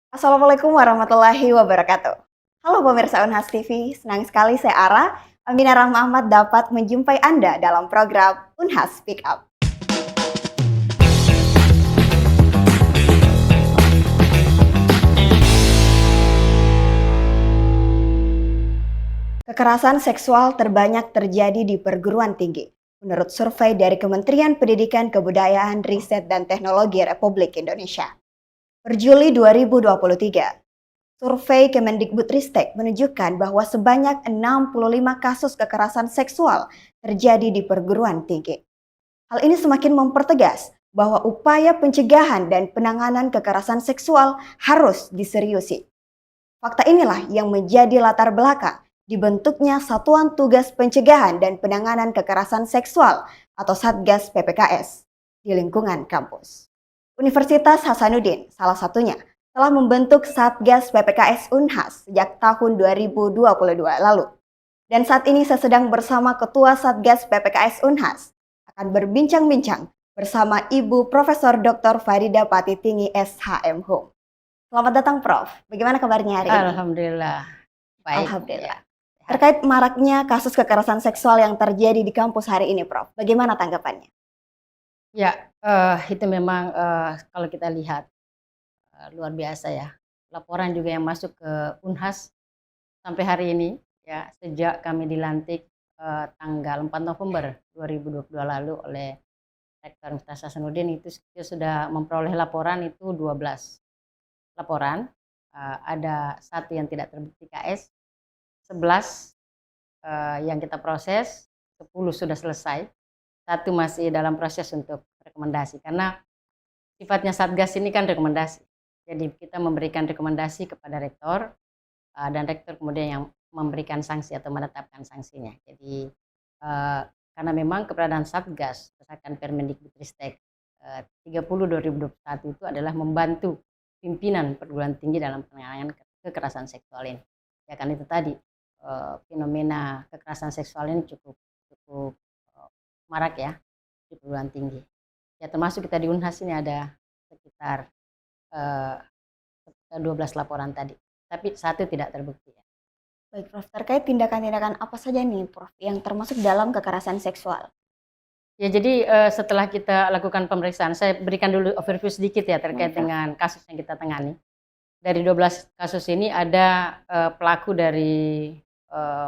Assalamualaikum warahmatullahi wabarakatuh. Halo pemirsa Unhas TV, senang sekali saya Ara, Aminah Rahma Ahmad dapat menjumpai Anda dalam program Unhas Speak Up. Kekerasan seksual terbanyak terjadi di perguruan tinggi. Menurut survei dari Kementerian Pendidikan Kebudayaan, Riset dan Teknologi Republik Indonesia. Per Juli 2023, survei Kemendikbudristek menunjukkan bahwa sebanyak 65 kasus kekerasan seksual terjadi di perguruan tinggi. Hal ini semakin mempertegas bahwa upaya pencegahan dan penanganan kekerasan seksual harus diseriusi. Fakta inilah yang menjadi latar belakang dibentuknya Satuan Tugas Pencegahan dan Penanganan Kekerasan Seksual atau Satgas PPKS di lingkungan kampus. Universitas Hasanuddin salah satunya telah membentuk Satgas PPKS Unhas sejak tahun 2022 lalu. Dan saat ini saya sedang bersama Ketua Satgas PPKS Unhas akan berbincang-bincang bersama Ibu Profesor Dr. Farida Patitinggi SHM Hum. Selamat datang Prof. Bagaimana kabarnya hari ini? Alhamdulillah, baik. Alhamdulillah. Ya. Terkait maraknya kasus kekerasan seksual yang terjadi di kampus hari ini, Prof. Bagaimana tanggapannya? Ya, itu memang kalau kita lihat luar biasa ya. Laporan juga yang masuk ke Unhas sampai hari ini ya, sejak kami dilantik tanggal 4 November 2022 lalu oleh Rektor Universitas Hasanuddin itu sudah memperoleh laporan itu 12 laporan. Ada satu yang tidak terbukti KS, 11 yang kita proses, 10 sudah selesai, satu masih dalam proses untuk rekomendasi. Karena sifatnya Satgas ini kan rekomendasi. Jadi kita memberikan rekomendasi kepada rektor, dan rektor kemudian yang memberikan sanksi atau menetapkan sanksinya. Jadi karena memang keberadaan Satgas berdasarkan Permendikbudristek 30/2021 itu adalah membantu pimpinan perguruan tinggi dalam penanganan kekerasan seksual ini. Ya kan itu tadi, fenomena kekerasan seksual ini cukup marak ya di perguruan tinggi. Ya termasuk kita di Unhas ini ada sekitar 12 laporan tadi, tapi satu tidak terbukti. Baik, Prof. Terkait tindakan-tindakan apa saja nih, Prof, yang termasuk dalam kekerasan seksual? Ya jadi setelah kita lakukan pemeriksaan, saya berikan dulu overview sedikit ya terkait dengan kasus yang kita tangani. Dari 12 kasus ini ada pelaku dari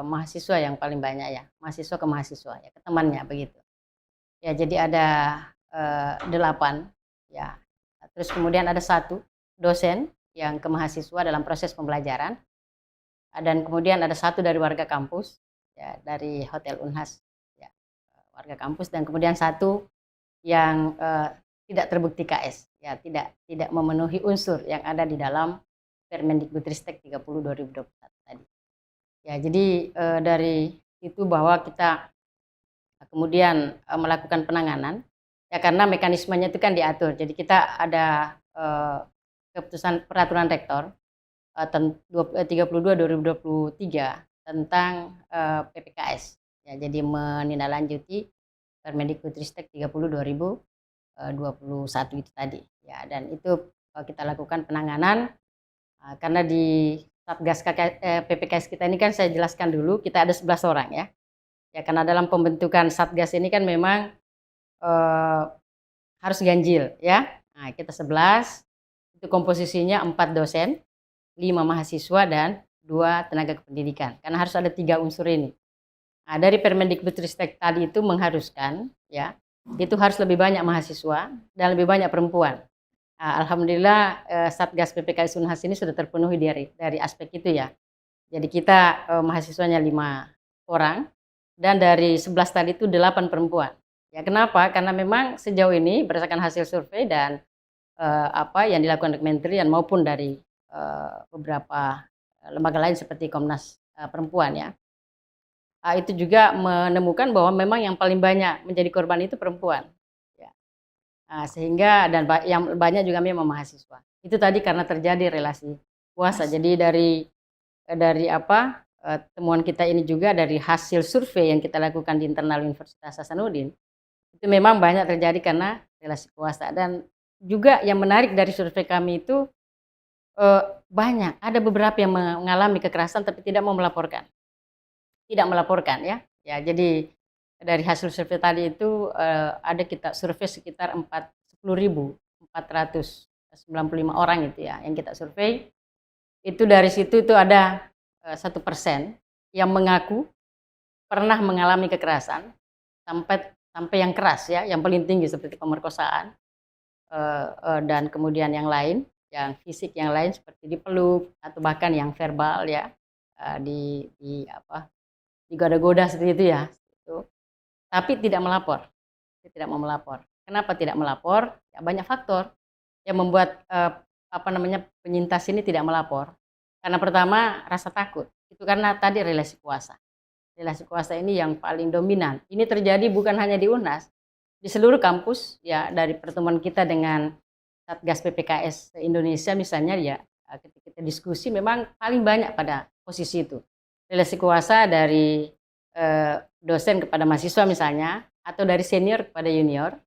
mahasiswa yang paling banyak ya, mahasiswa ke mahasiswa ya, ke temannya begitu. Ya jadi ada 8 ya. Terus kemudian ada 1 dosen yang ke mahasiswa dalam proses pembelajaran. Dan kemudian ada 1 dari warga kampus ya, dari Hotel Unhas ya, warga kampus, dan kemudian 1 yang tidak terbukti KS ya, tidak memenuhi unsur yang ada di dalam Permendikbudristek 30/2021 tadi. Ya jadi dari itu bahwa kita kemudian melakukan penanganan ya, karena mekanismenya itu kan diatur. Jadi kita ada keputusan peraturan rektor 32/2023 tentang PPKS. Ya, jadi menindaklanjuti Permendikbudristek 30/2021 itu tadi. Ya, dan itu kita lakukan penanganan karena di Satgas PPKS kita ini kan saya jelaskan dulu kita ada 11 orang ya. Ya karena dalam pembentukan Satgas ini kan memang harus ganjil ya. Nah, kita 11, itu komposisinya 4 dosen, 5 mahasiswa dan 2 tenaga kependidikan. Karena harus ada 3 unsur ini. Nah, dari Permendikbudristek tadi itu mengharuskan ya, itu harus lebih banyak mahasiswa dan lebih banyak perempuan. Nah, alhamdulillah Satgas PPKS Unhas ini sudah terpenuhi dari aspek itu ya. Jadi kita mahasiswanya 5 orang dan dari 11 tadi itu 8 perempuan. Ya kenapa? Karena memang sejauh ini berdasarkan hasil survei dan apa yang dilakukan kementerian maupun dari beberapa lembaga lain seperti Komnas Perempuan ya, itu juga menemukan bahwa memang yang paling banyak menjadi korban itu perempuan ya. Sehingga dan yang banyak juga memang mahasiswa. Itu tadi karena terjadi relasi kuasa. Jadi dari apa temuan kita ini juga dari hasil survei yang kita lakukan di internal Universitas Hasanuddin, itu memang banyak terjadi karena relasi kuasa. Dan juga yang menarik dari survei kami itu Banyak, ada beberapa yang mengalami kekerasan tapi tidak mau melaporkan. Tidak melaporkan ya. Ya jadi dari hasil survei tadi itu, ada kita survei sekitar 10.495 orang itu ya yang kita survei. Itu dari situ itu ada, 1% yang mengaku pernah mengalami kekerasan sampai sampai yang keras ya, yang paling tinggi seperti pemerkosaan, dan kemudian yang lain, yang fisik yang lain seperti dipeluk atau bahkan yang verbal ya, di apa, digoda-goda seperti itu ya, gitu. Tapi tidak melapor, dia tidak mau melapor. Kenapa tidak melapor? Ya banyak faktor yang membuat, apa namanya, penyintas ini tidak melapor. Karena pertama rasa takut, itu karena tadi relasi kuasa. Relasi kuasa ini yang paling dominan. Ini terjadi bukan hanya di UNAS, di seluruh kampus ya, dari pertemuan kita dengan Satgas PPKS Indonesia misalnya ya, ketika kita diskusi memang paling banyak pada posisi itu. Relasi kuasa dari, dosen kepada mahasiswa misalnya, atau dari senior kepada junior,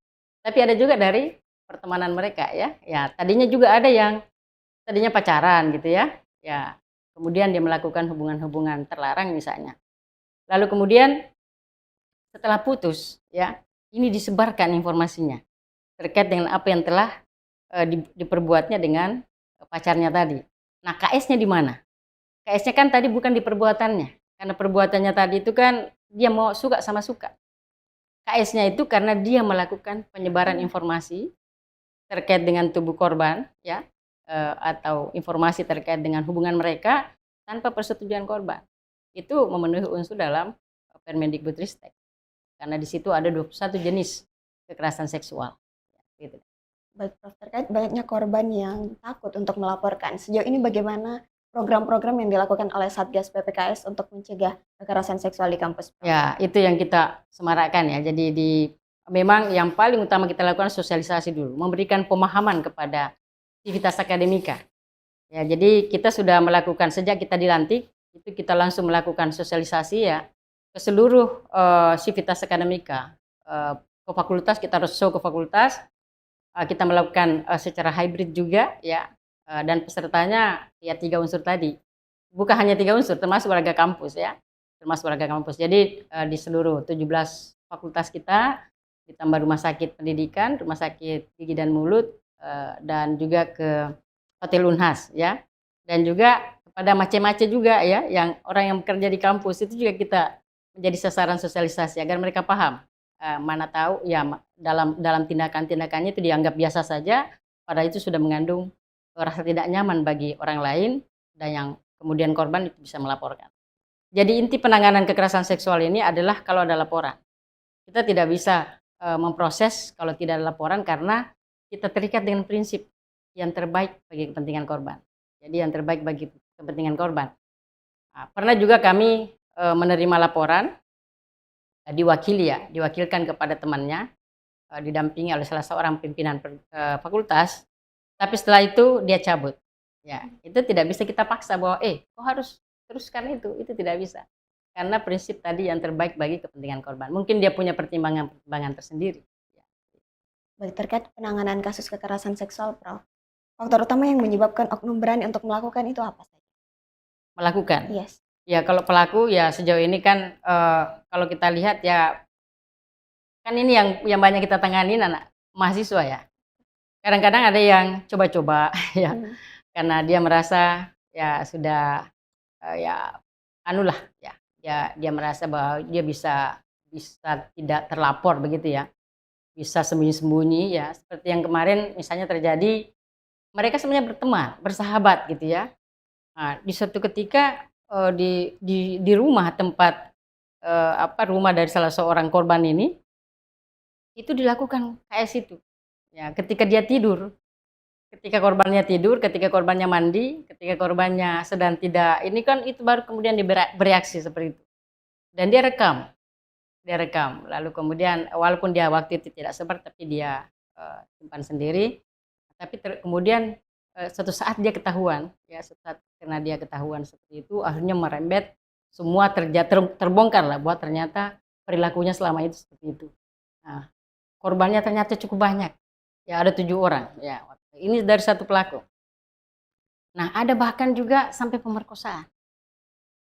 tapi ada juga dari pertemanan mereka ya. Ya tadinya juga ada yang tadinya pacaran gitu ya, ya kemudian dia melakukan hubungan-hubungan terlarang misalnya. Lalu kemudian setelah putus ya, ini disebarkan informasinya terkait dengan apa yang telah, diperbuatnya dengan pacarnya tadi. Nah KS-nya di mana? KS-nya kan tadi bukan di perbuatannya, karena perbuatannya tadi itu kan dia mau suka sama suka. KS-nya itu karena dia melakukan penyebaran informasi terkait dengan tubuh korban ya, atau informasi terkait dengan hubungan mereka tanpa persetujuan korban. Itu memenuhi unsur dalam Permendikbudristek. Karena di situ ada 21 jenis kekerasan seksual. Gitu. Baik Prof, terkait banyaknya korban yang takut untuk melaporkan, sejauh ini bagaimana program-program yang dilakukan oleh Satgas PPKS untuk mencegah kekerasan seksual di kampus, Prof? Ya, itu yang kita semarakkan ya. Jadi memang yang paling utama kita lakukan sosialisasi dulu, memberikan pemahaman kepada aktivitas akademika. Ya, jadi kita sudah melakukan sejak kita dilantik, itu kita langsung melakukan sosialisasi ya ke seluruh sivitas akademika. Ke fakultas kita harus show ke fakultas, kita melakukan secara hybrid juga ya, dan pesertanya ya 3 unsur tadi. Bukan hanya 3 unsur, termasuk warga kampus ya, termasuk warga kampus. Jadi di seluruh 17 fakultas kita, ditambah rumah sakit pendidikan, rumah sakit gigi dan mulut, dan juga ke Hotel Unhas ya, dan juga kepada mace-mace juga ya, yang orang yang bekerja di kampus itu juga kita menjadi sasaran sosialisasi agar mereka paham. Mana tahu ya dalam tindakan-tindakannya itu dianggap biasa saja, padahal itu sudah mengandung rasa tidak nyaman bagi orang lain dan yang kemudian korban itu bisa melaporkan. Jadi inti penanganan kekerasan seksual ini adalah kalau ada laporan. Kita tidak bisa memproses kalau tidak ada laporan karena kita terikat dengan prinsip yang terbaik bagi kepentingan korban. Jadi yang terbaik bagi kepentingan korban. Nah, pernah juga kami menerima laporan, diwakilkan kepada temannya, didampingi oleh salah seorang pimpinan fakultas, tapi setelah itu dia cabut. Ya, itu tidak bisa kita paksa bahwa kau harus teruskan itu tidak bisa. Karena prinsip tadi yang terbaik bagi kepentingan korban. Mungkin dia punya pertimbangan tersendiri. Baik, terkait penanganan kasus kekerasan seksual, Prof, faktor utama yang menyebabkan oknum berani untuk melakukan itu apa saja? Melakukan. Yes. Ya kalau pelaku ya sejauh ini kan kalau kita lihat ya kan ini yang banyak kita tanganin anak mahasiswa ya. Kadang-kadang ada yang coba-coba ya karena dia merasa ya sudah ya anulah ya dia merasa bahwa dia bisa tidak terlapor begitu ya. Bisa sembunyi-sembunyi ya seperti yang kemarin misalnya terjadi, mereka sebenarnya berteman, bersahabat gitu ya. Nah, di suatu ketika di rumah tempat rumah dari salah seorang korban ini, itu dilakukan KS itu. Ya, ketika dia tidur, ketika korbannya mandi, ketika korbannya sedang tidak, ini kan itu baru kemudian bereaksi seperti itu. Dan dia rekam. Lalu kemudian walaupun dia waktu itu tidak sebar, tapi dia simpan sendiri. Tapi kemudian suatu saat dia ketahuan, ya karena dia ketahuan seperti itu, akhirnya merembet semua terbongkar lah bahwa ternyata perilakunya selama itu seperti itu. Nah, korbannya ternyata cukup banyak, ya ada 7 orang. Ya, ini dari satu pelaku. Nah, ada bahkan juga sampai pemerkosaan.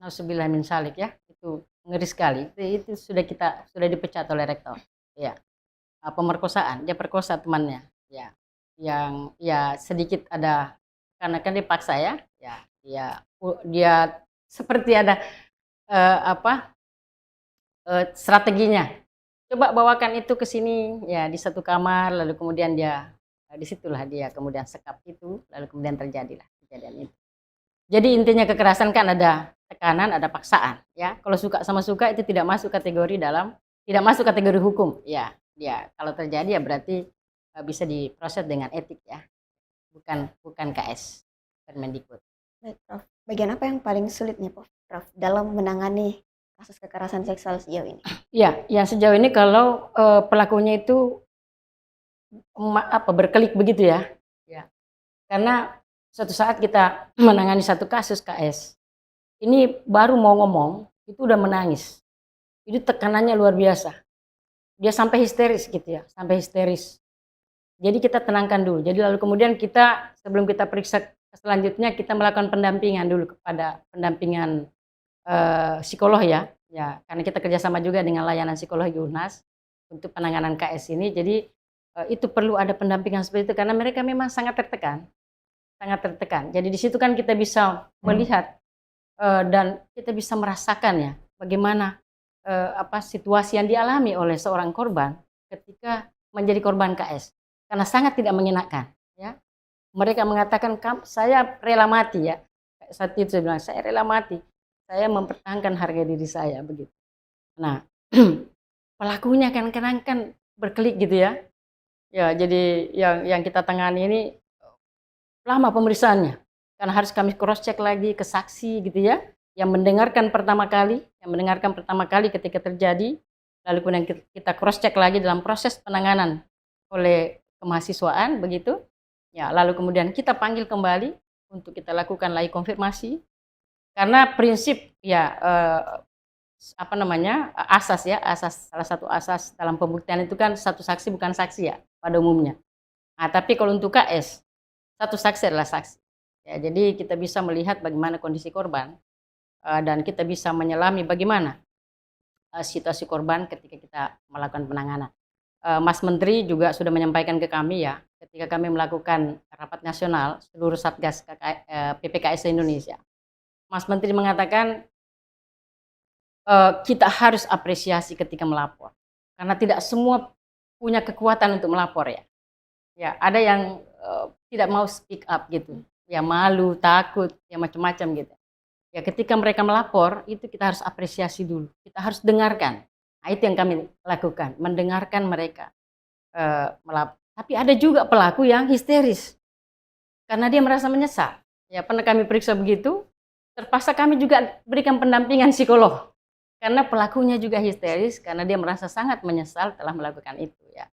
Nauzubillah min dzalik ya, itu ngeri sekali. Itu sudah dipecat oleh rektor. Ya, pemerkosaan, dia perkosa temannya. Ya, yang ya sedikit ada karena kan dipaksa ya. Ya, dia seperti ada apa strateginya. Coba bawakan itu ke sini ya di satu kamar, lalu kemudian dia disitulah dia kemudian sekap itu, lalu kemudian terjadilah kejadian itu. Jadi intinya kekerasan kan ada tekanan, ada paksaan, ya. Kalau suka sama suka itu tidak masuk kategori hukum, ya. Ya, kalau terjadi ya berarti bisa diproses dengan etik ya, bukan KS Permendikbud. Baik, Prof. Bagian apa yang paling sulit nih, Prof, dalam menangani kasus kekerasan seksual sejauh ini? Ya, yang sejauh ini kalau pelakunya itu berkelik begitu ya. Ya. Karena suatu saat kita menangani satu kasus KS, ini baru mau ngomong, itu udah menangis. Itu tekanannya luar biasa. Dia sampai histeris gitu ya, sampai histeris. Jadi kita tenangkan dulu. Jadi lalu kemudian kita sebelum kita periksa selanjutnya kita melakukan pendampingan dulu kepada pendampingan psikolog ya. Ya, karena kita kerjasama juga dengan layanan psikologi UNAS untuk penanganan KS ini. Jadi itu perlu ada pendampingan seperti itu karena mereka memang sangat tertekan. Sangat tertekan. Jadi di situ kan kita bisa melihat dan kita bisa merasakan ya bagaimana situasi yang dialami oleh seorang korban ketika menjadi korban KS karena sangat tidak mengenakan ya. Mereka mengatakan saya rela mati ya. Saat itu saya bilang saya rela mati. Saya mempertahankan harga diri saya begitu. Nah, pelakunya kadang-kadang kan berkelik gitu ya. Ya, jadi yang kita tangani ini lama pemeriksaannya. Karena harus kami cross check lagi ke saksi gitu ya. Yang mendengarkan pertama kali ketika terjadi, lalu kemudian kita cross check lagi dalam proses penanganan oleh kemahasiswaan begitu. Ya, lalu kemudian kita panggil kembali untuk kita lakukan lagi konfirmasi. Karena prinsip ya salah satu asas dalam pembuktian itu kan satu saksi bukan saksi ya pada umumnya. Nah, tapi kalau untuk KS satu saksi adalah saksi. Ya, jadi kita bisa melihat bagaimana kondisi korban dan kita bisa menyelami bagaimana situasi korban ketika kita melakukan penanganan. Mas Menteri juga sudah menyampaikan ke kami ya ketika kami melakukan rapat nasional seluruh Satgas PPKS Indonesia. Mas Menteri mengatakan kita harus apresiasi ketika melapor karena tidak semua punya kekuatan untuk melapor ya. Ya, ada yang tidak mau speak up gitu, ya malu, takut, ya macam-macam gitu. Ya ketika mereka melapor itu kita harus apresiasi dulu, kita harus dengarkan. Nah itu yang kami lakukan, mendengarkan mereka melapor. Tapi ada juga pelaku yang histeris karena dia merasa menyesal. Ya pernah kami periksa begitu, terpaksa kami juga berikan pendampingan psikolog karena pelakunya juga histeris karena dia merasa sangat menyesal telah melakukan itu ya.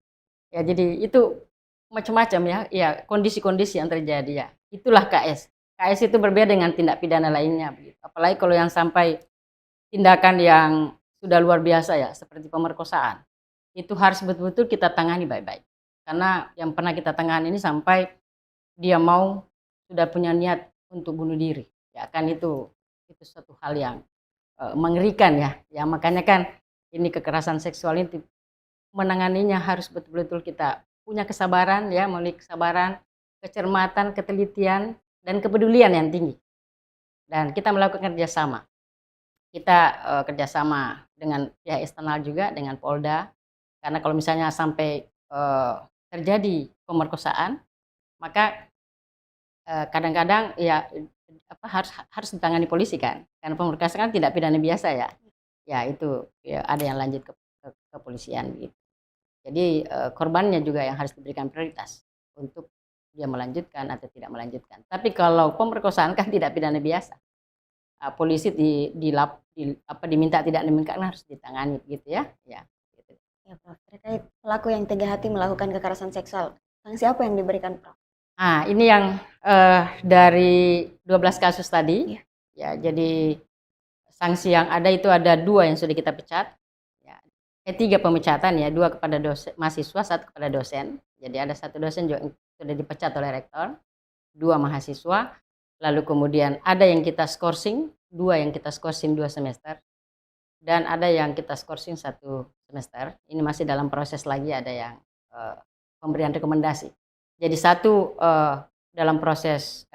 Ya jadi itu macam-macam ya, ya kondisi-kondisi yang terjadi ya. Itulah KS. KS itu berbeda dengan tindak pidana lainnya begitu. Apalagi kalau yang sampai tindakan yang sudah luar biasa ya, seperti pemerkosaan. Itu harus betul-betul kita tangani baik-baik. Karena yang pernah kita tangani ini sampai dia sudah punya niat untuk bunuh diri. Ya kan itu suatu hal yang mengerikan ya. Ya makanya kan ini kekerasan seksual ini menanganinya harus betul-betul kita punya kesabaran ya, memiliki kesabaran, kecermatan, ketelitian dan kepedulian yang tinggi. Dan kita melakukan kerjasama. Kita kerjasama dengan pihak eksternal juga dengan Polda. Karena kalau misalnya sampai terjadi pemerkosaan, maka kadang-kadang ya harus ditangani polisi kan. Karena pemerkosaan kan tidak pidana biasa ya. Ya itu ya, ada yang lanjut ke kepolisian gitu. Jadi korbannya juga yang harus diberikan prioritas untuk dia melanjutkan atau tidak melanjutkan. Tapi kalau pemerkosaan kan tidak pidana biasa. Polisi diminta tidak diminta harus ditangani gitu ya. Ya, gitu. Ya, Prof. Terkait pelaku yang tega hati melakukan kekerasan seksual, sanksi apa yang diberikan, Prof? Ini yang dari 12 kasus tadi. Ya, jadi sanksi yang ada itu ada 2 yang sudah kita pecat. 3 pemecatan ya, 2 kepada mahasiswa, 1 kepada dosen. Jadi ada 1 dosen juga yang sudah dipecat oleh rektor, 2 mahasiswa. lalu kemudian ada yang kita skorsing, 2 yang kita skorsing 2 semester, dan ada yang kita skorsing 1 semester. Ini masih dalam proses lagi, ada yang pemberian rekomendasi. Jadi 1 dalam proses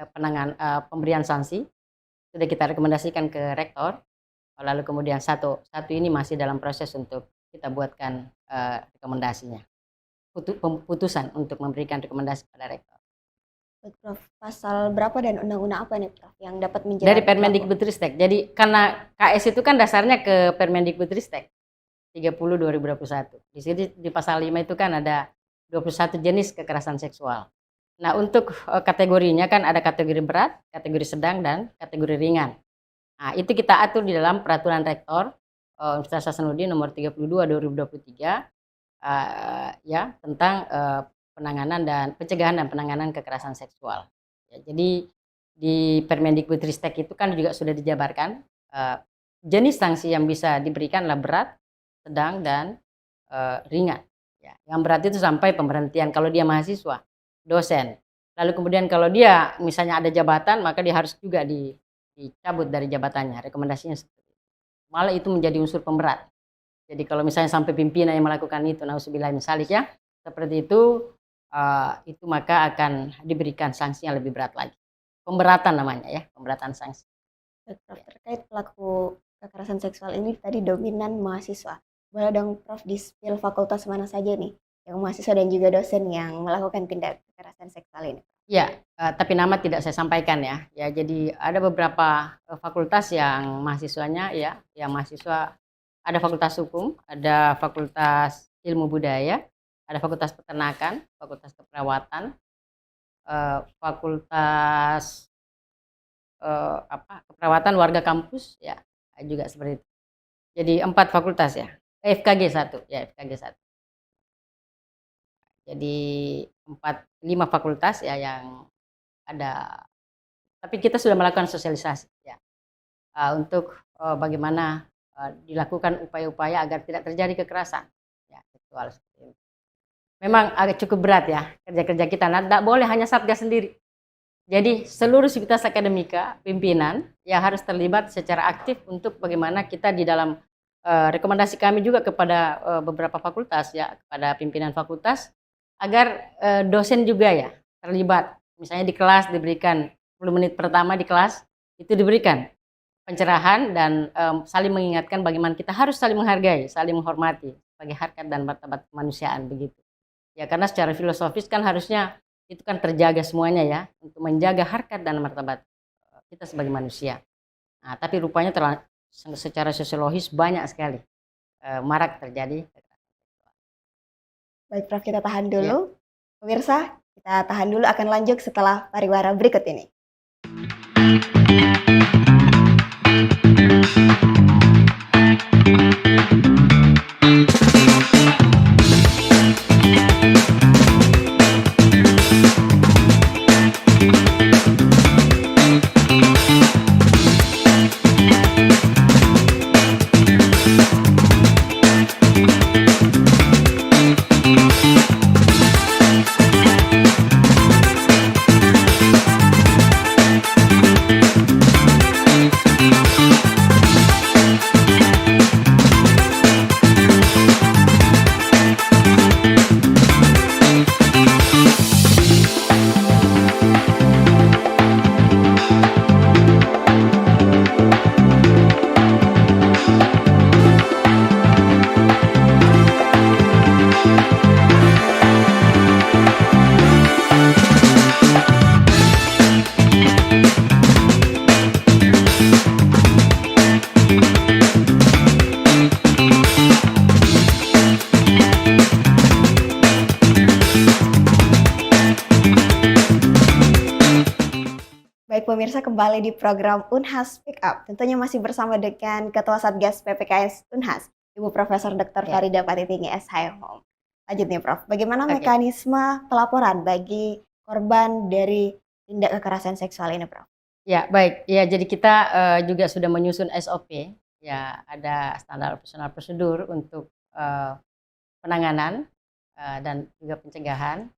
pemberian sanksi, sudah kita rekomendasikan ke rektor, lalu kemudian satu ini masih dalam proses untuk kita buatkan rekomendasinya, putusan untuk memberikan rekomendasi pada rektor. Baik, Prof. Pasal berapa dan undang-undang apa nih, Prof, yang dapat menjerat Dari pelaku? Permendikbudristek. Jadi karena KS itu kan dasarnya ke Permendikbudristek 30 2021. Di sini di pasal 5 itu kan ada 21 jenis kekerasan seksual. Nah, untuk kategorinya kan ada kategori berat, kategori sedang, dan kategori ringan. Nah, itu kita atur di dalam Peraturan Rektor Universitas Hasanuddin nomor 32 2023 ya, tentang penanganan dan pencegahan dan penanganan kekerasan seksual. Ya, jadi di Permendikbudristek itu kan juga sudah dijabarkan jenis sanksi yang bisa diberikan adalah berat, sedang, dan ringan. Ya, yang berat itu sampai pemberhentian kalau dia mahasiswa, dosen. Lalu kemudian kalau dia misalnya ada jabatan, maka dia harus juga dicabut dari jabatannya. Rekomendasinya seperti itu. Malah itu menjadi unsur pemberat. Jadi kalau misalnya sampai pimpinan yang melakukan itu, nauzubillah min dzalik ya, seperti itu maka akan diberikan sanksi yang lebih berat lagi. Pemberatan namanya ya, pemberatan sanksi. Baik, Prof. Terkait pelaku kekerasan seksual ini tadi dominan mahasiswa. Boleh dong, Prof, di-spill fakultas mana saja nih yang mahasiswa dan juga dosen yang melakukan tindak kekerasan seksual ini? Ya, tapi nama tidak saya sampaikan ya. Ya, jadi ada beberapa fakultas yang mahasiswanya ya, yang mahasiswa ada fakultas hukum, ada fakultas ilmu budaya, ada fakultas peternakan, fakultas keperawatan, fakultas keperawatan warga kampus ya, juga seperti itu. Jadi 4 fakultas ya. FKG 1 ya, FKG 1. Jadi 5 fakultas ya yang ada, tapi kita sudah melakukan sosialisasi ya untuk bagaimana dilakukan upaya-upaya agar tidak terjadi kekerasan ya seksual seperti itu. Memang agak cukup berat ya kerja-kerja kita. Nah, tidak boleh hanya Satgas sendiri. Jadi seluruh sivitas akademika, pimpinan ya harus terlibat secara aktif untuk bagaimana kita di dalam rekomendasi kami juga kepada beberapa fakultas ya, kepada pimpinan fakultas agar dosen juga ya terlibat. Misalnya di kelas diberikan 10 menit pertama di kelas itu diberikan pencerahan dan saling mengingatkan bagaimana kita harus saling menghargai, saling menghormati sebagai harkat dan martabat kemanusiaan begitu. Ya karena secara filosofis kan harusnya itu kan terjaga semuanya ya untuk menjaga harkat dan martabat kita sebagai manusia. Nah, tapi rupanya secara sosiologis banyak sekali marak terjadi. Baik, Prof, kita tahan Ya. dulu. Pemirsa, kita tahan dulu, akan lanjut setelah pariwara berikut ini. Baik pemirsa, kembali di program Unhas Speak Up. Tentunya masih bersama dengan Ketua Satgas PPKS Unhas, Ibu Profesor Dr. Farida Patitinggi SHM. Lanjut nih Prof, bagaimana mekanisme pelaporan bagi korban dari tindak kekerasan seksual ini, Prof? Ya baik, ya jadi kita juga sudah menyusun SOP, ya ada standar operasional prosedur untuk penanganan dan juga pencegahan.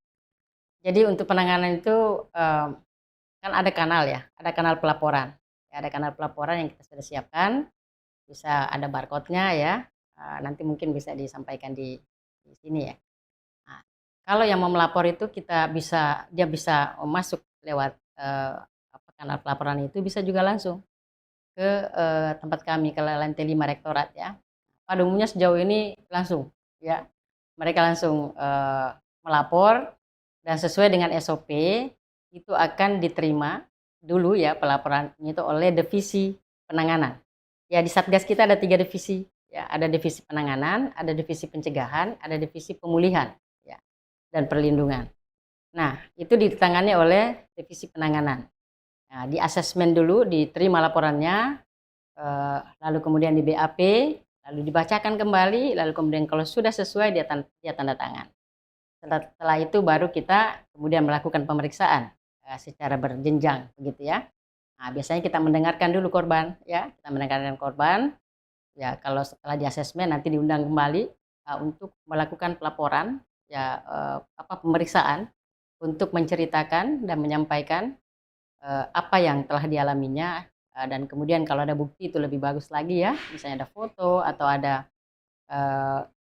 Jadi untuk penanganan itu kan ada kanal ya, ada kanal pelaporan. Ya, ada kanal pelaporan yang kita sudah siapkan, bisa ada barcode-nya ya, nanti mungkin bisa disampaikan di sini ya. Nah, kalau yang mau melapor itu dia bisa masuk lewat, kanal pelaporan itu, bisa juga langsung ke, tempat kami, ke lantai 5 rektorat ya. Pada umumnya sejauh ini langsung ya, mereka langsung, melapor dan sesuai dengan SOP itu akan diterima dulu ya pelaporan itu oleh divisi penanganan. Ya di Satgas kita ada 3 divisi ya, ada divisi penanganan, ada divisi pencegahan, ada divisi pemulihan ya, dan perlindungan. Nah, itu ditangani oleh divisi penanganan. Nah, di asesmen dulu, diterima laporannya, lalu kemudian di BAP, lalu dibacakan kembali, lalu kemudian kalau sudah sesuai dia tanda tangan. Setelah itu baru kita kemudian melakukan pemeriksaan secara berjenjang begitu ya. Nah, biasanya kita mendengarkan dulu korban ya, kita mendengarkan korban. Ya, kalau setelah di asesmen nanti diundang kembali untuk melakukan pelaporan ya, pemeriksaan untuk menceritakan dan menyampaikan apa yang telah dialaminya, dan kemudian kalau ada bukti itu lebih bagus lagi ya, misalnya ada foto atau ada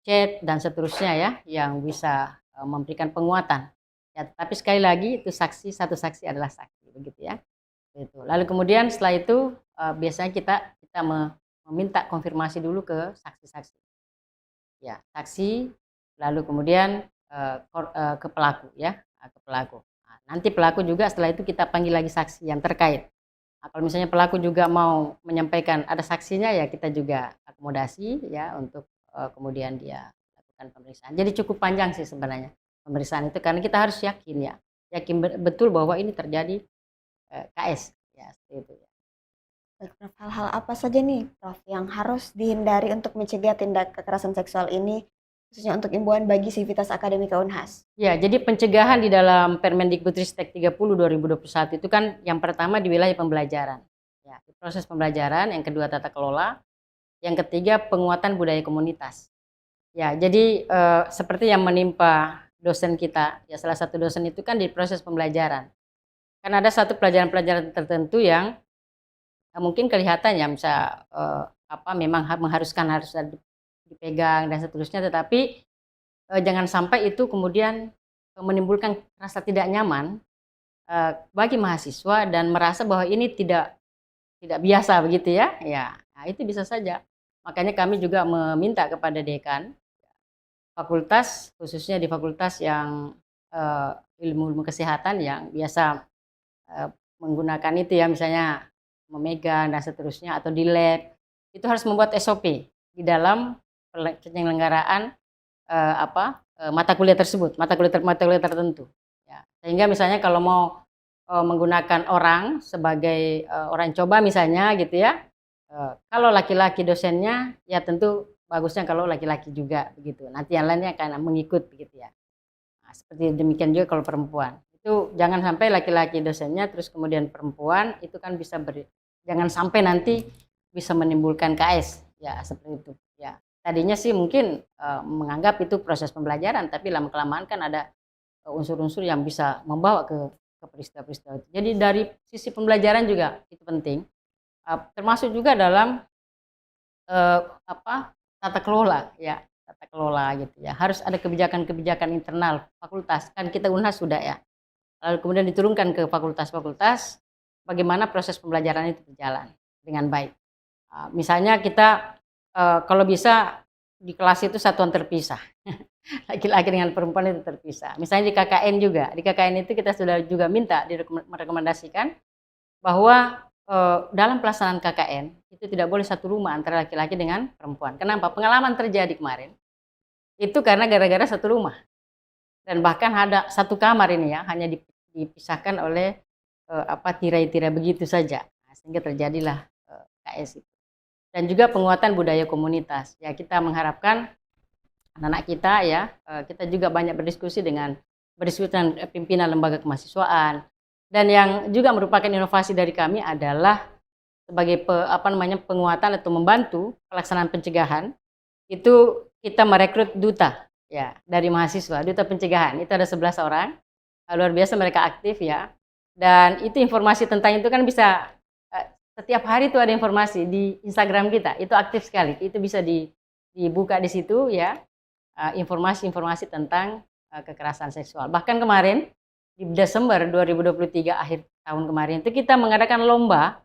chat dan seterusnya ya, yang bisa memberikan penguatan. Ya, tapi sekali lagi itu satu saksi adalah saksi begitu ya. Gitu. Lalu kemudian setelah itu biasanya kita meminta konfirmasi dulu ke saksi-saksi. Ya, saksi lalu kemudian ke pelaku ya, ke pelaku. Nah, nanti pelaku juga setelah itu kita panggil lagi saksi yang terkait. Nah, kalau misalnya pelaku juga mau menyampaikan ada saksinya ya kita juga akomodasi ya untuk kemudian dia lakukan pemeriksaan. Jadi cukup panjang sih sebenarnya pemeriksaan itu karena kita harus yakin ya, yakin betul bahwa ini terjadi KS ya seperti itu ya. Baik, Prof. Hal-hal apa saja nih, Prof, yang harus dihindari untuk mencegah tindak kekerasan seksual ini, khususnya untuk imbauan bagi Sivitas Akademika Unhas? Ya, jadi pencegahan di dalam Permendikbudristek 30 2021 itu kan yang pertama di wilayah pembelajaran. Ya, di proses pembelajaran, yang kedua tata kelola, yang ketiga penguatan budaya komunitas. Ya, jadi seperti yang menimpa dosen kita, ya salah satu dosen itu kan di proses pembelajaran. Kan ada satu pelajaran-pelajaran tertentu yang mungkin kelihatan ya memang mengharuskan harus dipegang dan seterusnya, tetapi jangan sampai itu kemudian menimbulkan rasa tidak nyaman bagi mahasiswa dan merasa bahwa ini tidak biasa begitu ya. Ya, nah itu bisa saja. Makanya kami juga meminta kepada dekan fakultas, khususnya di fakultas yang ilmu kesehatan yang biasa menggunakan itu ya, misalnya memegang dan seterusnya, atau di lab, itu harus membuat SOP di dalam penyelenggaraan mata kuliah tersebut, mata kuliah tertentu. Ya. Sehingga misalnya kalau mau menggunakan orang sebagai orang coba misalnya gitu ya, kalau laki-laki dosennya ya tentu bagusnya kalau laki-laki juga begitu. Nanti yang lainnya akan mengikut begitu ya. Nah, seperti demikian juga kalau perempuan. Itu jangan sampai laki-laki dosennya terus kemudian perempuan itu kan bisa jangan sampai nanti bisa menimbulkan KS ya seperti itu ya. Tadinya sih mungkin menganggap itu proses pembelajaran, tapi lama-kelamaan kan ada unsur-unsur yang bisa membawa ke peristiwa-peristiwa itu. Jadi dari sisi pembelajaran juga itu penting, termasuk juga dalam tata kelola ya, tata kelola gitu ya. Harus ada kebijakan-kebijakan internal fakultas, kan kita Unhas sudah ya. Lalu kemudian diturunkan ke fakultas-fakultas bagaimana proses pembelajaran itu berjalan dengan baik. Misalnya kita kalau bisa di kelas itu satuan terpisah, laki-laki dengan perempuan itu terpisah. Misalnya di KKN juga, di KKN itu kita sudah juga minta merekomendasikan bahwa dalam pelaksanaan KKN itu tidak boleh satu rumah antara laki-laki dengan perempuan. Kenapa? Pengalaman terjadi kemarin itu karena gara-gara satu rumah. Dan bahkan ada satu kamar ini ya, hanya dipisahkan oleh tirai-tirai begitu saja, sehingga terjadilah KS itu. Dan juga penguatan budaya komunitas. Ya kita mengharapkan anak-anak kita ya, kita juga banyak berdiskusi dengan pimpinan lembaga kemahasiswaan. Dan yang juga merupakan inovasi dari kami adalah sebagai penguatan atau membantu pelaksanaan pencegahan, itu kita merekrut duta. Ya, dari mahasiswa, duta pencegahan itu ada 11 orang, luar biasa mereka aktif ya, Dan itu informasi tentang itu kan bisa setiap hari itu ada informasi di Instagram kita, itu aktif sekali, itu bisa dibuka di situ ya, informasi-informasi tentang kekerasan seksual. Bahkan kemarin di Desember 2023 akhir tahun kemarin itu kita mengadakan lomba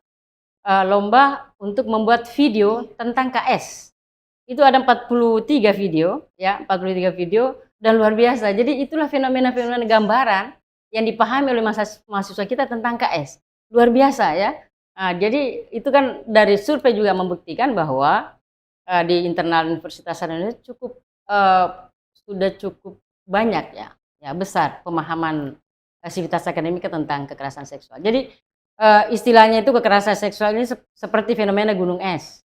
untuk membuat video tentang KS. Itu ada 43 video ya, 43 video dan luar biasa. Jadi itulah fenomena-fenomena gambaran yang dipahami oleh mahasiswa kita tentang KS. Luar biasa ya. Jadi itu kan dari survei juga membuktikan bahwa di internal Universitas Indonesia sudah cukup banyak ya besar pemahaman sivitas akademika tentang kekerasan seksual. Jadi istilahnya itu kekerasan seksual ini seperti fenomena gunung es.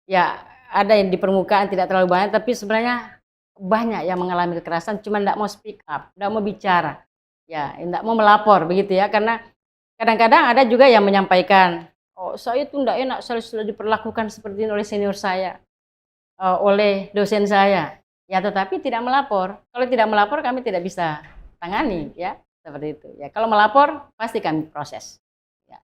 Ya, ada yang di permukaan tidak terlalu banyak, tapi sebenarnya banyak yang mengalami kekerasan, cuma tidak mau speak up, tidak mau bicara, ya, tidak mau melapor begitu ya, karena kadang-kadang ada juga yang menyampaikan, oh saya itu tidak enak, saya sudah diperlakukan seperti ini oleh senior saya, oleh dosen saya, ya tetapi tidak melapor. Kalau tidak melapor kami tidak bisa tangani, ya seperti itu. Ya kalau melapor pasti kami proses. Ya.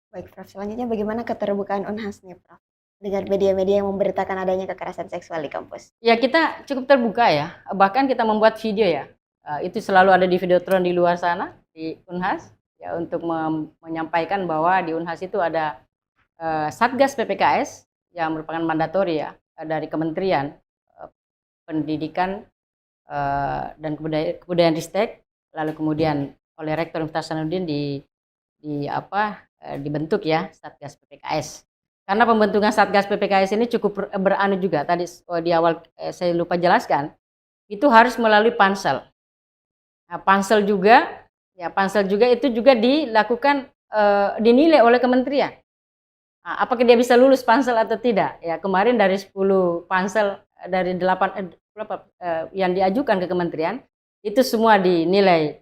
Baik, Prof. Selanjutnya bagaimana keterbukaan Unhas nih, Prof? Dengan media-media yang memberitakan adanya kekerasan seksual di kampus. Ya kita cukup terbuka ya, bahkan kita membuat video ya, itu selalu ada di Videotron di luar sana, di Unhas, ya untuk menyampaikan bahwa di Unhas itu ada Satgas PPKS yang merupakan mandatori ya, dari Kementerian Pendidikan dan Kebudayaan Ristek, lalu kemudian oleh Rektor Universitas Hasanuddin dibentuk ya Satgas PPKS. Karena pembentukan Satgas PPKS ini cukup beranu juga. Tadi di awal saya lupa jelaskan, itu harus melalui pansel. Nah, pansel juga itu juga dilakukan dinilai oleh kementerian. Nah, apakah dia bisa lulus pansel atau tidak? Ya kemarin dari 10 pansel dari 8 yang diajukan ke kementerian itu semua dinilai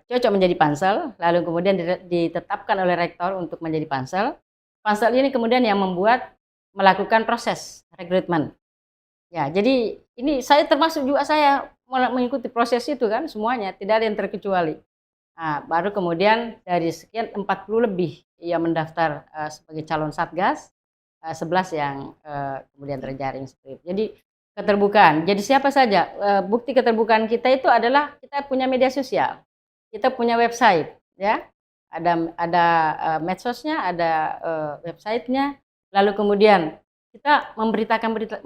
cocok menjadi pansel, lalu kemudian ditetapkan oleh rektor untuk menjadi pansel. Pansel ini kemudian yang melakukan proses rekrutmen. Ya, jadi ini saya termasuk juga saya mengikuti proses itu kan semuanya, tidak ada yang terkecuali. Nah, baru kemudian dari sekian 40 lebih yang mendaftar sebagai calon Satgas, 11 yang kemudian terjaring seperti itu. Jadi keterbukaan. Jadi siapa saja, bukti keterbukaan kita itu adalah kita punya media sosial, kita punya website, ya. Ada medsosnya, ada websitenya, lalu kemudian kita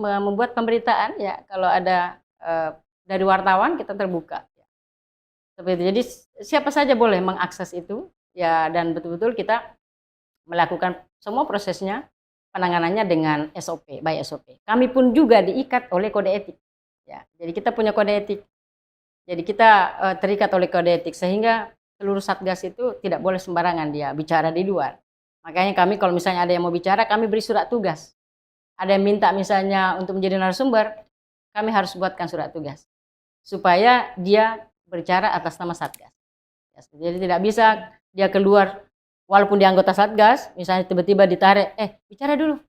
membuat pemberitaan ya kalau ada dari wartawan kita terbuka. Seperti itu. Jadi siapa saja boleh mengakses itu ya dan betul-betul kita melakukan semua prosesnya penanganannya dengan SOP, by SOP. Kami pun juga diikat oleh kode etik. Ya, jadi kita punya kode etik. Jadi kita terikat oleh kode etik sehingga seluruh Satgas itu tidak boleh sembarangan dia bicara di luar. Makanya kami kalau misalnya ada yang mau bicara, kami beri surat tugas. Ada yang minta misalnya untuk menjadi narasumber, kami harus buatkan surat tugas. Supaya dia berbicara atas nama Satgas. Jadi tidak bisa dia keluar, walaupun dia anggota Satgas, misalnya tiba-tiba ditarik, bicara dulu.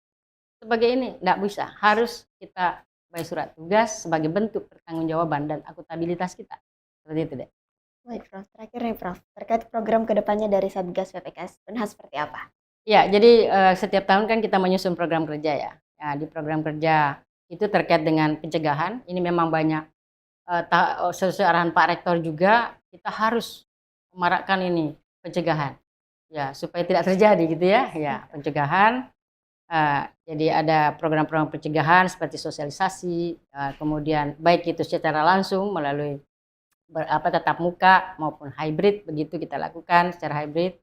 Sebagai ini, tidak bisa. Harus kita beri surat tugas sebagai bentuk pertanggungjawaban dan akuntabilitas kita. Seperti itu deh. Baik, Prof. Terakhir nih, Prof. Terkait program kedepannya dari Satgas PPKS Unhas seperti apa? Ya, jadi setiap tahun kan kita menyusun program kerja ya. Ya, di program kerja itu terkait dengan pencegahan. Ini memang banyak sesuai arahan Pak Rektor juga kita harus memarakkan ini pencegahan. Ya, supaya tidak terjadi gitu ya. Ya, pencegahan. Jadi ada program-program pencegahan seperti sosialisasi, kemudian baik itu secara langsung melalui tatap muka maupun hybrid begitu kita lakukan secara hybrid.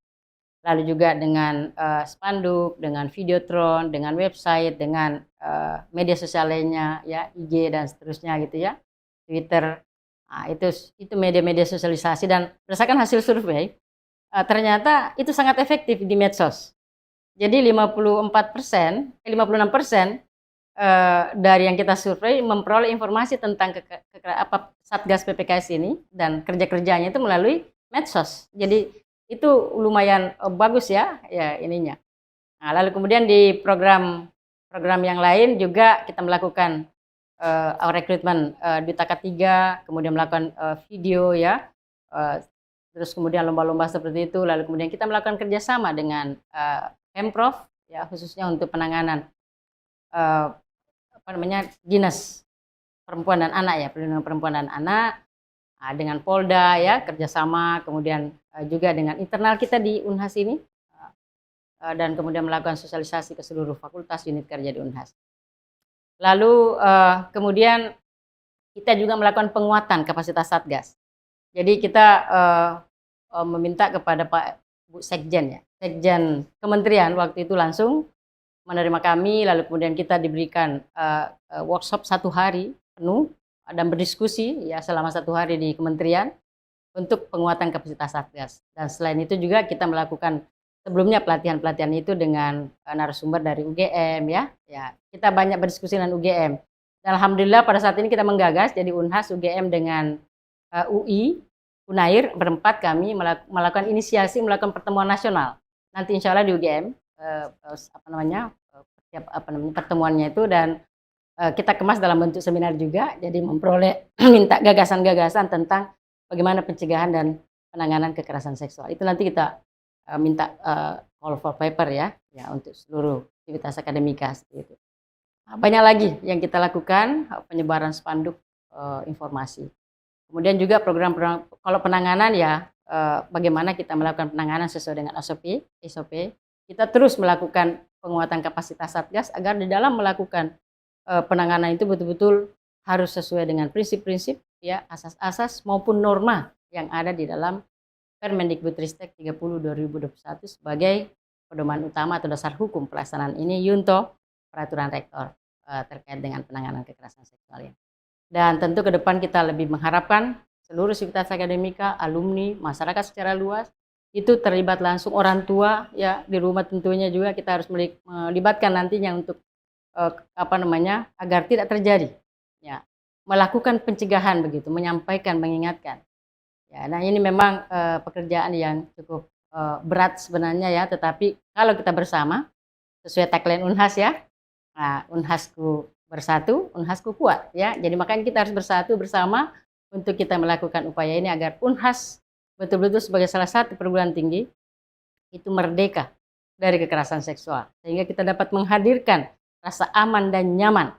Lalu juga dengan spanduk, dengan videotron, dengan website, dengan media sosial lainnya ya IG dan seterusnya gitu ya, Twitter. Nah, itu media-media sosialisasi dan berdasarkan hasil survei ternyata itu sangat efektif di medsos. Jadi 56% dari yang kita survei memperoleh informasi tentang Satgas PPKS ini dan kerja-kerjanya itu melalui medsos. Jadi itu lumayan bagus ya ininya. Nah, lalu kemudian di program yang lain juga kita melakukan rekrutmen Duta K3, kemudian melakukan video ya terus kemudian lomba-lomba seperti itu, lalu kemudian kita melakukan kerjasama dengan Pemprov, ya khususnya untuk penanganan dinas perempuan dan anak ya, perlindungan perempuan dan anak, dengan Polda ya kerjasama, kemudian juga dengan internal kita di Unhas ini, dan kemudian melakukan sosialisasi ke seluruh fakultas unit kerja di Unhas. Lalu kemudian kita juga melakukan penguatan kapasitas Satgas. Jadi kita meminta kepada Pak Bu Sekjen ya, Sekjen Kementerian waktu itu langsung menerima kami, lalu kemudian kita diberikan workshop 1 hari penuh dan berdiskusi ya selama 1 hari di kementerian untuk penguatan kapasitas Satgas. Dan selain itu juga kita melakukan sebelumnya pelatihan-pelatihan itu dengan narasumber dari UGM ya. Kita banyak berdiskusi dengan UGM. Dan alhamdulillah pada saat ini kita menggagas jadi Unhas, UGM dengan UI, Unair berempat kami melakukan inisiasi melakukan pertemuan nasional. Nanti insya Allah di UGM pertemuannya itu, dan kita kemas dalam bentuk seminar juga, jadi memperoleh minta gagasan-gagasan tentang bagaimana pencegahan dan penanganan kekerasan seksual. Itu nanti kita minta call for paper ya untuk seluruh aktivitas akademika seperti itu. Banyak lagi yang kita lakukan, penyebaran spanduk informasi. Kemudian juga program-program, kalau penanganan ya bagaimana kita melakukan penanganan sesuai dengan SOP. Kita terus melakukan penguatan kapasitas Satgas agar di dalam melakukan penanganan itu betul-betul harus sesuai dengan prinsip-prinsip ya, asas-asas maupun norma yang ada di dalam Permendikbudristek 30/2021 sebagai pedoman utama atau dasar hukum pelaksanaan ini Yunto Peraturan Rektor terkait dengan penanganan kekerasan seksual ya. Dan tentu ke depan kita lebih mengharapkan seluruh sivitas akademika, alumni, masyarakat secara luas itu terlibat langsung, orang tua ya di rumah tentunya juga kita harus melibatkan nantinya untuk agar tidak terjadi ya, melakukan pencegahan begitu, menyampaikan, mengingatkan ya. Nah ini memang pekerjaan yang cukup berat sebenarnya ya, tetapi kalau kita bersama sesuai tagline Unhas ya, Unhasku bersatu, Unhasku kuat ya. Jadi makanya kita harus bersatu bersama untuk kita melakukan upaya ini agar Unhas betul-betul sebagai salah satu perguruan tinggi itu merdeka dari kekerasan seksual, sehingga kita dapat menghadirkan rasa aman dan nyaman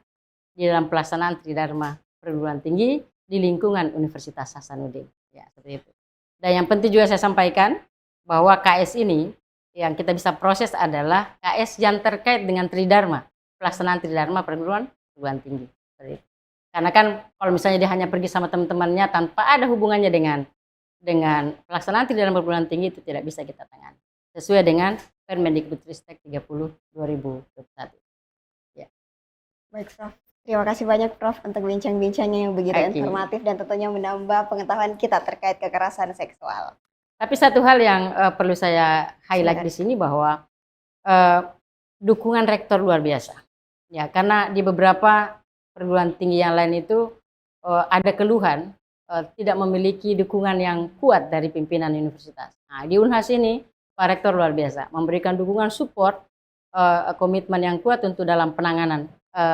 di dalam pelaksanaan Tridharma perguruan tinggi di lingkungan Universitas Hasanuddin ya, seperti itu. Dan yang penting juga saya sampaikan bahwa KS ini yang kita bisa proses adalah KS yang terkait dengan Tridharma, pelaksanaan Tridharma perguruan tinggi. Seperti itu. Karena kan kalau misalnya dia hanya pergi sama teman-temannya tanpa ada hubungannya dengan pelaksanaan Tridharma perguruan tinggi, itu tidak bisa kita tangani sesuai dengan Permendikbudristek 30/2021. Ya. Baik, Prof. Terima kasih banyak, Prof, untuk bincang-bincangnya yang begitu informatif dan tentunya menambah pengetahuan kita terkait kekerasan seksual. Tapi satu hal yang perlu saya highlight di sini bahwa dukungan rektor luar biasa. Ya, karena di beberapa perguruan tinggi yang lain itu ada keluhan tidak memiliki dukungan yang kuat dari pimpinan universitas. Nah, di Unhas ini Pak Rektor luar biasa memberikan dukungan support, komitmen yang kuat untuk dalam penanganan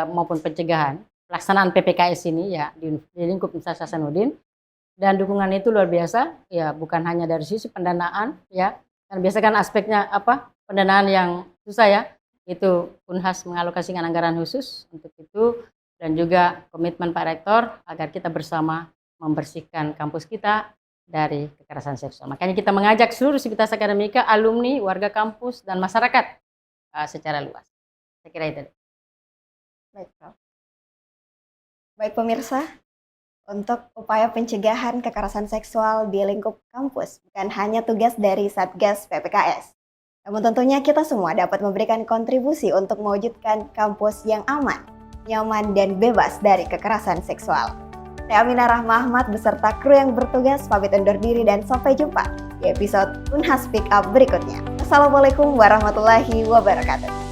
maupun pencegahan pelaksanaan PPKS ini ya di lingkup Universitas Hasanuddin, dan dukungan itu luar biasa ya, bukan hanya dari sisi pendanaan ya, kan biasa kan aspeknya pendanaan yang susah ya, itu Unhas mengalokasikan anggaran khusus untuk itu, dan juga komitmen Pak Rektor agar kita bersama membersihkan kampus kita dari kekerasan seksual. Makanya kita mengajak seluruh sivitas akademika, alumni, warga kampus, dan masyarakat secara luas. Saya kira itu. Baik, Prof. Baik pemirsa, untuk upaya pencegahan kekerasan seksual di lingkup kampus bukan hanya tugas dari Satgas PPKS. Namun tentunya kita semua dapat memberikan kontribusi untuk mewujudkan kampus yang aman, nyaman, dan bebas dari kekerasan seksual. Saya Aminah Rahma Ahmad beserta kru yang bertugas pamit undur diri dan sampai jumpa di episode Unhas Speak Up berikutnya. Assalamualaikum warahmatullahi wabarakatuh.